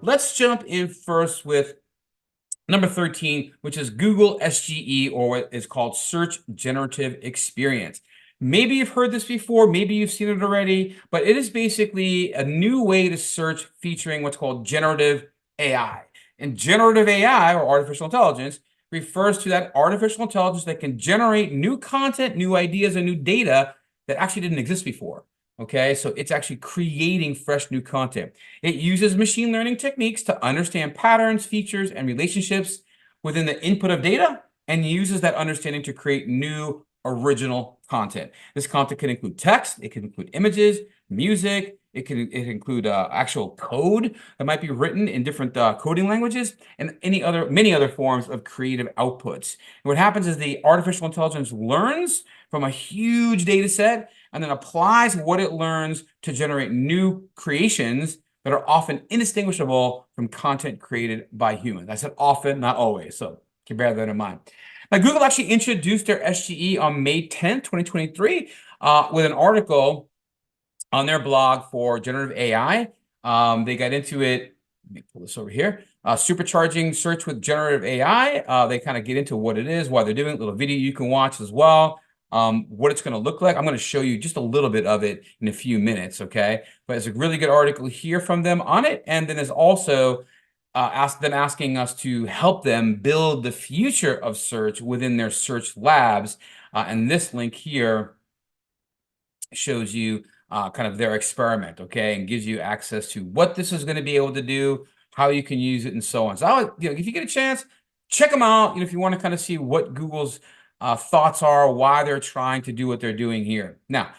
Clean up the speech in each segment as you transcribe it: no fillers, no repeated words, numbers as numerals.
let's jump in first with number 13, which is Google SGE, or what is called Search Generative Experience. Maybe you've heard this before, maybe you've seen it already, but it is basically a new way to search featuring what's called generative AI. And generative AI, or artificial intelligence, refers to that artificial intelligence that can generate new content, new ideas, and new data that actually didn't exist before. Okay, so it's actually creating fresh new content. It uses machine learning techniques to understand patterns, features, and relationships within the input of data, and uses that understanding to create new original content. This content can include text, it can include images, music, it can include actual code that might be written in different coding languages, and many other forms of creative outputs. And what happens is the artificial intelligence learns from a huge data set and then applies what it learns to generate new creations that are often indistinguishable from content created by humans. I said often, not always, so keep bear that in mind. Now, Google actually introduced their SGE on May 10th, 2023, with an article on their blog for generative AI. They got into it. Let me pull this over here. Supercharging search with generative AI. They kind of get into what it is, why they're doing it, a little video you can watch as well. What it's going to look like. I'm going to show you just a little bit of it in a few minutes, okay? But it's a really good article here from them on it. And then there's also asking us to help them build the future of search within their search labs. And this link here shows you kind of their experiment, okay, and gives you access to what this is going to be able to do, how you can use it, and so on. So I would, if you get a chance, check them out. If you want to kind of see what Google's thoughts are, why they're trying to do what they're doing here. Now,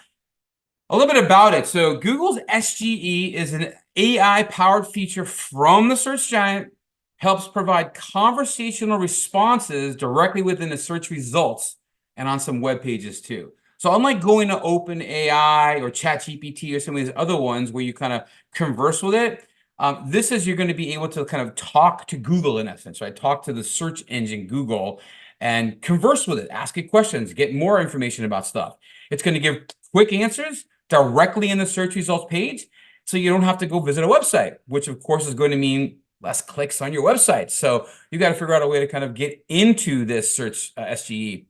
a little bit about it. So Google's SGE is an AI-powered feature from the search giant, helps provide conversational responses directly within the search results and on some web pages too. So unlike going to OpenAI or ChatGPT or some of these other ones where you kind of converse with it, this is you're going to be able to kind of talk to Google in essence, right? Talk to the search engine Google and converse with it, ask it questions, get more information about stuff. It's going to give quick answers directly in the search results page, so you don't have to go visit a website, which of course is going to mean less clicks on your website. So you got to figure out a way to kind of get into this search SGE.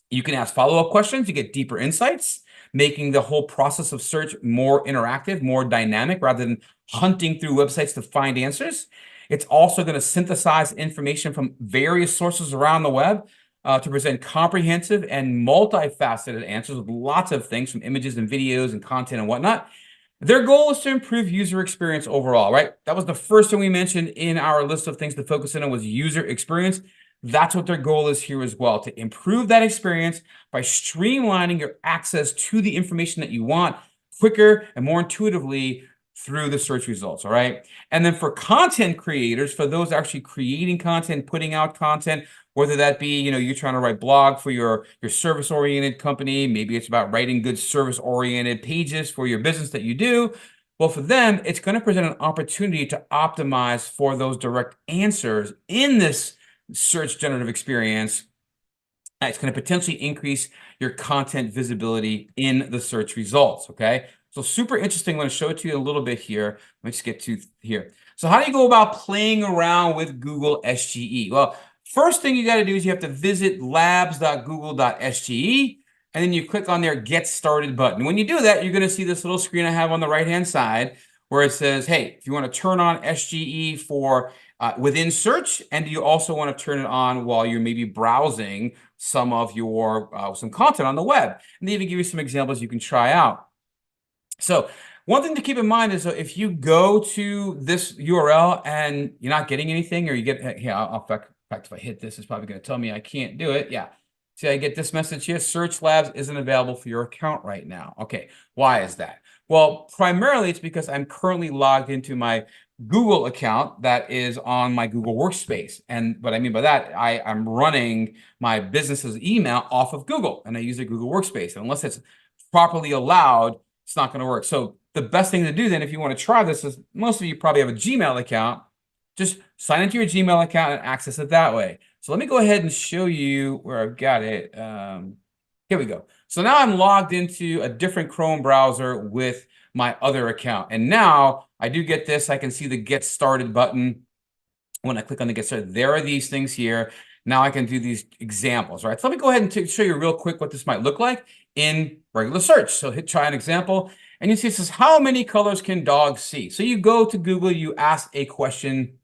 You can ask follow-up questions to get deeper insights, making the whole process of search more interactive, more dynamic, rather than hunting through websites to find answers. It's also going to synthesize information from various sources around the web to present comprehensive and multifaceted answers with lots of things from images and videos and content and whatnot. Their goal is to improve user experience overall, right? That was the first thing we mentioned in our list of things to focus in on was user experience. That's what their goal is here as well, to improve that experience by streamlining your access to the information that you want quicker and more intuitively through the search results, all right? And then for content creators, for those actually creating content, putting out content, whether that be, you're trying to write blog for your service-oriented company, maybe it's about writing good service-oriented pages for your business that you do. Well, for them, it's going to present an opportunity to optimize for those direct answers in this search generative experience. It's going to potentially increase your content visibility in the search results, okay? So super interesting. I'm going to show it to you a little bit here. Let me just get to here. So how do you go about playing around with Google SGE? Well, first thing you got to do is you have to visit labs.google.sge, and then you click on their Get Started button. When you do that, you're going to see this little screen I have on the right-hand side where it says, hey, if you want to turn on SGE for within search, and you also want to turn it on while you're maybe browsing some of your some content on the web. And they even give you some examples you can try out. So one thing to keep in mind is that if you go to this URL and you're not getting anything, or you get here, in fact, if I hit this, it's probably going to tell me I can't do it. Yeah. See, I get this message here, Search Labs isn't available for your account right now. Okay, why is that? Well, primarily it's because I'm currently logged into my Google account that is on my Google Workspace. And what I mean by that, I'm running my business's email off of Google, and I use a Google Workspace. And unless it's properly allowed, it's not going to work. So the best thing to do then, if you want to try this, is most of you probably have a Gmail account. Just sign into your Gmail account and access it that way. So let me go ahead and show you where I've got it. Here we go. So now I'm logged into a different Chrome browser with my other account. And now I do get this. I can see the Get Started button. When I click on the Get Started, there are these things here. Now I can do these examples, right? So let me go ahead and show you real quick what this might look like in regular search. So hit try an example, and you see it says, how many colors can dogs see? So you go to Google, you ask a question,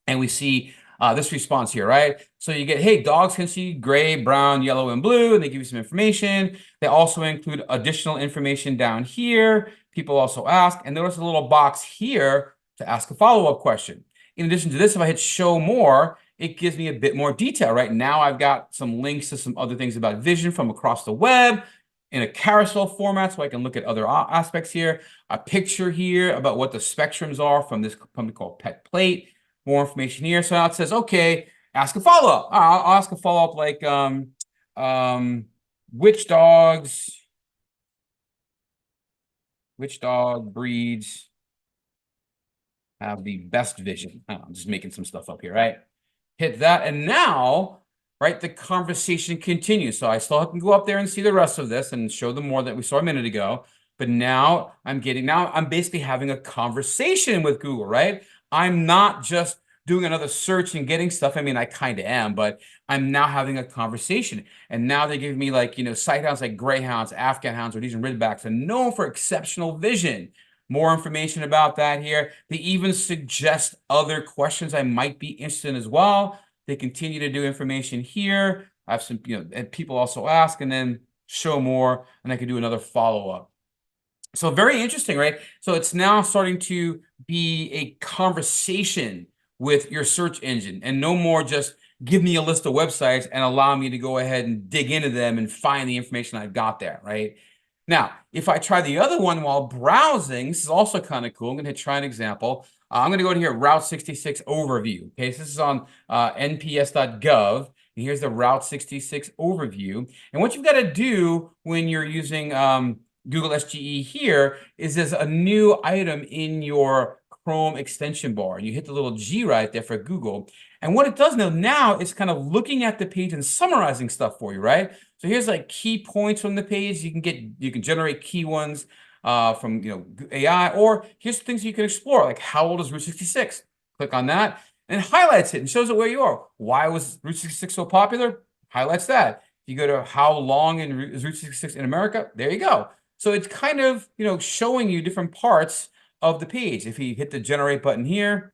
and we see this response here, right? So you get, hey, dogs can see gray, brown, yellow, and blue, and they give you some information. They also include additional information down here. People also ask, and there's a little box here to ask a follow-up question. In addition to this, if I hit show more, it gives me a bit more detail, right? Now I've got some links to some other things about vision from across the web in a carousel format, so I can look at other aspects here. A picture here about what the spectrums are from this company called Pet Plate. More information here. So now it says, okay, ask a follow-up. I'll ask a follow-up like, which dog breeds have the best vision? I'm just making some stuff up here, right? Hit that, and now, right, the conversation continues. So I still can go up there and see the rest of this and show them more that we saw a minute ago. But now I'm basically having a conversation with Google, right? I'm not just doing another search and getting stuff. I mean, I kind of am, but I'm now having a conversation. And now they give me like, sight hounds like greyhounds, Afghan hounds, or these ridgebacks, and known for exceptional vision. More information about that here. They even suggest other questions I might be interested in as well. They continue to do information here. I have some, and people also ask, and then show more, and I can do another follow-up. So very interesting, right? So it's now starting to be a conversation with your search engine, and no more just give me a list of websites and allow me to go ahead and dig into them and find the information I've got there, right? Now, if I try the other one while browsing, this is also kind of cool. I'm going to try an example. I'm going to go to here, Route 66 overview. Okay, so this is on nps.gov. And here's the Route 66 overview. And what you've got to do when you're using Google SGE here is there's a new item in your Chrome extension bar. You hit the little G right there for Google. And what it does now it's kind of looking at the page and summarizing stuff for you, right? So here's like key points from the page. You can generate key ones from AI, or here's things you can explore, like how old is Route 66? Click on that and it highlights it and shows it where you are. Why was Route 66 so popular? Highlights that. If you go to how long is Route 66 in America, there you go. So it's kind of showing you different parts of the page. If you hit the generate button here,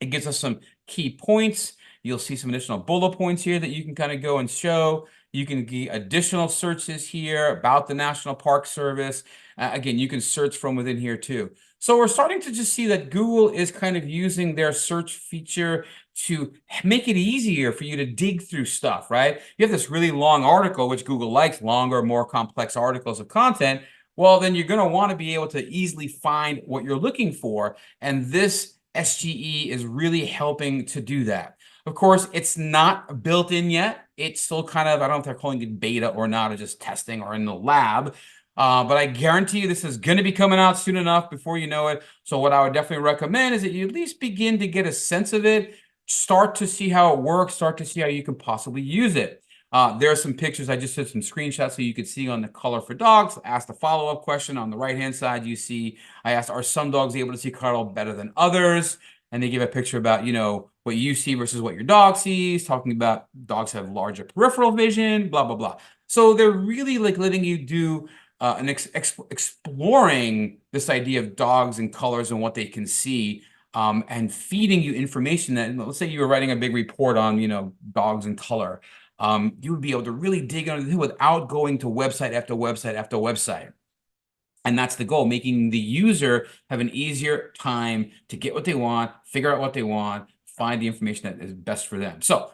it gives us some key points. You'll see some additional bullet points here that you can kind of go and show. You can get additional searches here about the National Park Service. Again, you can search from within here too. So we're starting to just see that Google is kind of using their search feature to make it easier for you to dig through stuff, right? You have this really long article, which Google likes, longer, more complex articles of content. Well, then you're going to want to be able to easily find what you're looking for. And this SGE is really helping to do that. Of course, it's not built in yet. It's still kind of, I don't know if they're calling it beta or not, or just testing or in the lab. But I guarantee you this is going to be coming out soon enough before you know it. So what I would definitely recommend is that you at least begin to get a sense of it, start to see how it works, start to see how you can possibly use it. There are some pictures. I just took some screenshots so you could see on the color for dogs. I asked a follow-up question on the right-hand side. You see, I asked, are some dogs able to see color better than others? And they give a picture about, what you see versus what your dog sees, talking about dogs have larger peripheral vision, blah, blah, blah. So they're really like letting you do exploring this idea of dogs and colors and what they can see, and feeding you information that, let's say you were writing a big report on, dogs and color. You would be able to really dig into it without going to website after website after website. And that's the goal, making the user have an easier time to get what they want, figure out what they want, find the information that is best for them. So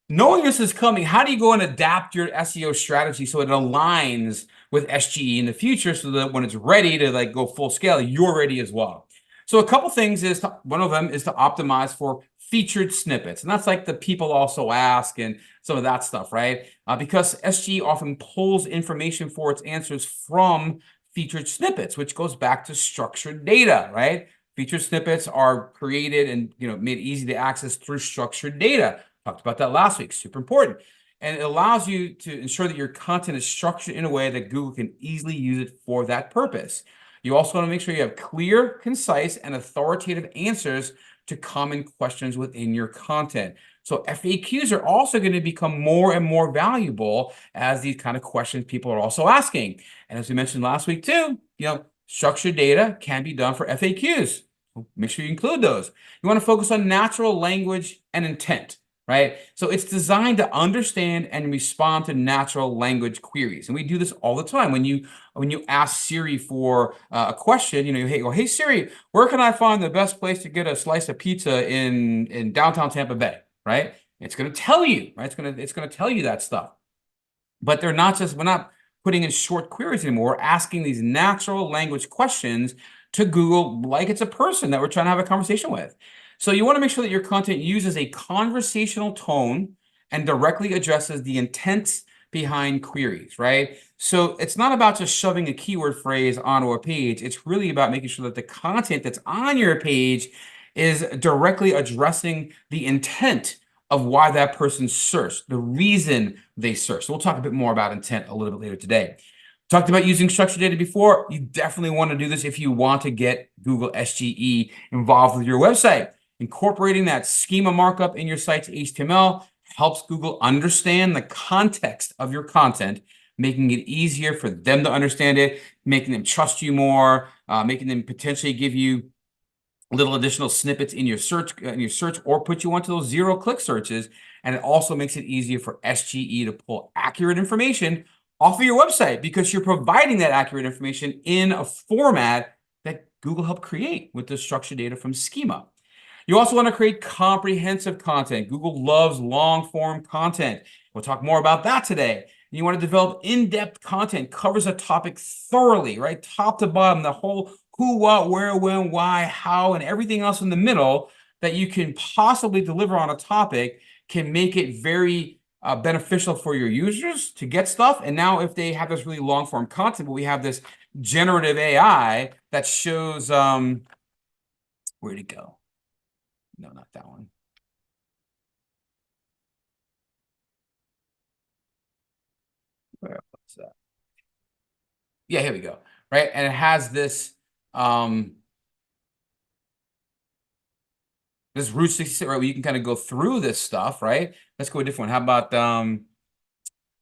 knowing this is coming, how do you go and adapt your SEO strategy so it aligns with SGE in the future so that when it's ready to go full scale, you're ready as well? So a couple things one of them is to optimize for featured snippets. And that's like the people also ask and some of that stuff, right? Because SGE often pulls information for its answers from featured snippets, which goes back to structured data, right? Featured snippets are created and made easy to access through structured data. Talked about that last week, super important. And it allows you to ensure that your content is structured in a way that Google can easily use it for that purpose. You also want to make sure you have clear, concise, and authoritative answers to common questions within your content. So FAQs are also going to become more and more valuable as these kind of questions people are also asking. And as we mentioned last week too, structured data can be done for FAQs. Make sure you include those. You want to focus on natural language and intent, right? So it's designed to understand and respond to natural language queries. And we do this all the time. When you ask Siri for a question, hey Siri, where can I find the best place to get a slice of pizza in downtown Tampa Bay, right? It's going to tell you, right? It's going to tell you that stuff. But we're not putting in short queries anymore. We're asking these natural language questions to Google like it's a person that we're trying to have a conversation with. So you want to make sure that your content uses a conversational tone and directly addresses the intent behind queries, right? So it's not about just shoving a keyword phrase onto a page. It's really about making sure that the content that's on your page is directly addressing the intent of why that person searched, the reason they searched. So we'll talk a bit more about intent a little bit later today. Talked about using structured data before. You definitely want to do this if you want to get Google SGE involved with your website. Incorporating that schema markup in your site's HTML helps Google understand the context of your content, making it easier for them to understand it, making them trust you more, making them potentially give you little additional snippets in your search, or put you onto those zero-click searches. And it also makes it easier for SGE to pull accurate information off of your website because you're providing that accurate information in a format that Google helped create with the structured data from Schema. You also want to create comprehensive content. Google loves long-form content. We'll talk more about that today. You want to develop in-depth content, covers a topic thoroughly, right? Top to bottom, the whole who, what, where, when, why, how, and everything else in the middle that you can possibly deliver on a topic can make it very beneficial for your users to get stuff. And now if they have this really long form content, but we have this generative AI that shows, where'd it go? No, not that one. Where was that? Yeah, here we go. Right. And it has this, this Route 66, right, where you can kind of go through this stuff, right? Let's go a different one. How about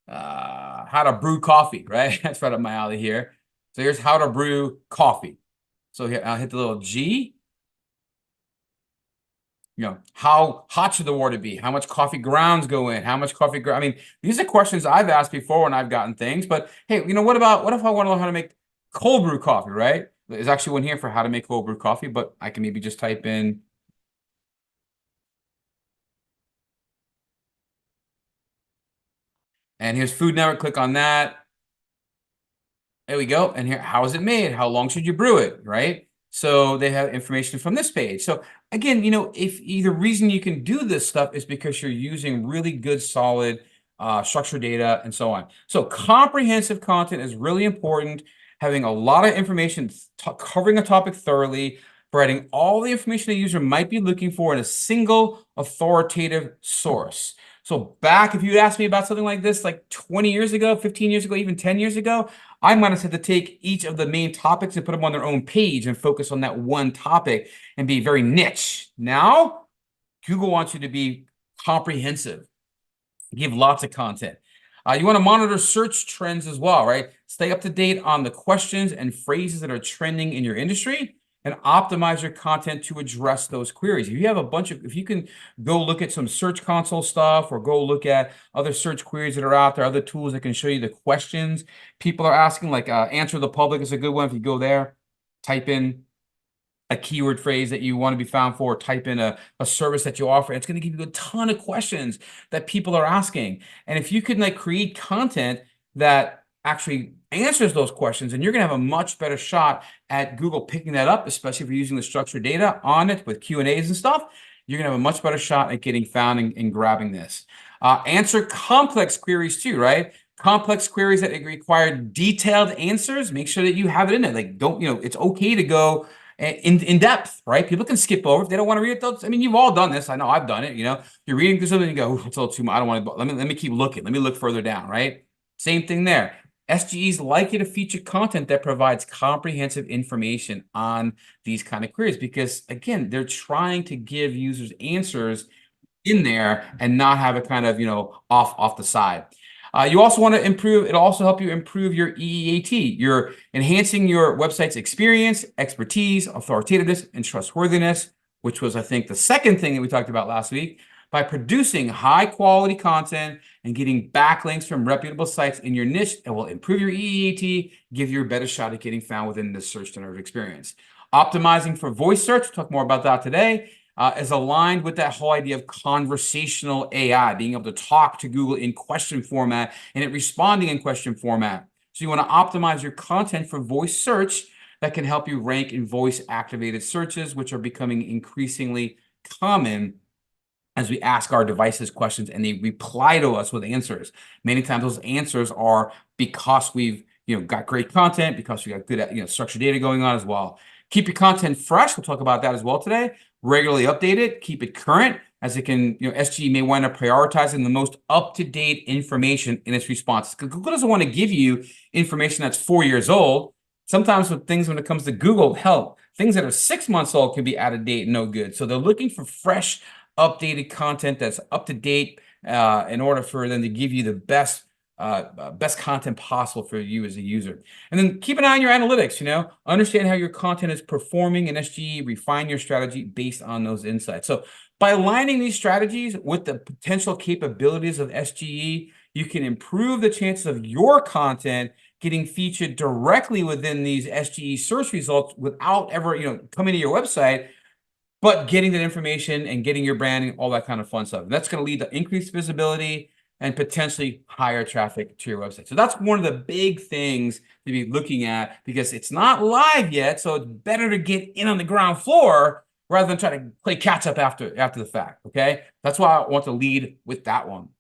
how to brew coffee, right? That's right up my alley here. So here's how to brew coffee. So here, I'll hit the little G. How hot should the water be? How much coffee grounds go in? How much coffee I mean, these are questions I've asked before when I've gotten things, but hey, what if I want to learn how to make cold brew coffee, right? There's actually one here for how to make cold brew coffee, but I can maybe just type in. And here's Food Network, click on that. There we go. And here, how is it made? How long should you brew it, right? So they have information from this page. So again, if the reason you can do this stuff is because you're using really good, solid structured data and so on. So comprehensive content is really important. Having a lot of information, covering a topic thoroughly, providing all the information a user might be looking for in a single authoritative source. So if you asked me about something like this like 20 years ago, 15 years ago, even 10 years ago, I might have had to take each of the main topics and put them on their own page and focus on that one topic and be very niche. Now, Google wants you to be comprehensive, give lots of content. You want to monitor search trends as well, right? Stay up to date on the questions and phrases that are trending in your industry and optimize your content to address those queries. If you can go look at some Search Console stuff or go look at other search queries that are out there, other tools that can show you the questions people are asking, like Answer the Public is a good one. If you go there, type in a keyword phrase that you want to be found for, type in a service that you offer. It's going to give you a ton of questions that people are asking. And if you can create content that actually answers those questions, and you're going to have a much better shot at Google picking that up, especially if you're using the structured data on it with Q&As and stuff. You're going to have a much better shot at getting found and grabbing this. Answer complex queries too, right? Complex queries that require detailed answers. Make sure that you have it in there. It's okay to go in depth, right? People can skip over if they don't want to read it. I mean, you've all done this. I know I've done it. You're reading through something and you go, it's a little too much. I don't want to. Let me keep looking. Let me look further down, right? Same thing there. SGEs like you to feature content that provides comprehensive information on these kind of queries because, again, they're trying to give users answers in there and not have it kind of, off the side. You also want to improve, it'll also help you improve your EEAT. You're enhancing your website's experience, expertise, authoritativeness, and trustworthiness, which was, I think, the second thing that we talked about last week. By producing high quality content and getting backlinks from reputable sites in your niche, it will improve your EEAT, give you a better shot at getting found within the search generative experience. Optimizing for voice search, we'll talk more about that today. Is aligned with that whole idea of conversational AI, being able to talk to Google in question format and it responding in question format. So you want to optimize your content for voice search that can help you rank in voice-activated searches, which are becoming increasingly common as we ask our devices questions and they reply to us with answers. Many times those answers are because we've got great content, because we got good structured data going on as well. Keep your content fresh. We'll talk about that as well today. Regularly update it, keep it current, as it can, SGE may wind up prioritizing the most up-to-date information in its responses. Because Google doesn't want to give you information that's 4 years old. Sometimes with things when it comes to Google, hell, things that are 6 months old can be out of date and no good. So they're looking for fresh, updated content that's up to date in order for them to give you the best content possible for you as a user. And then keep an eye on your analytics, understand how your content is performing in SGE, refine your strategy based on those insights. So by aligning these strategies with the potential capabilities of SGE, you can improve the chances of your content getting featured directly within these SGE search results without ever, coming to your website, but getting that information and getting your branding, all that kind of fun stuff. And that's going to lead to increased visibility and potentially higher traffic to your website. So that's one of the big things to be looking at because it's not live yet. So it's better to get in on the ground floor rather than try to play catch up after the fact. Okay. That's why I want to lead with that one.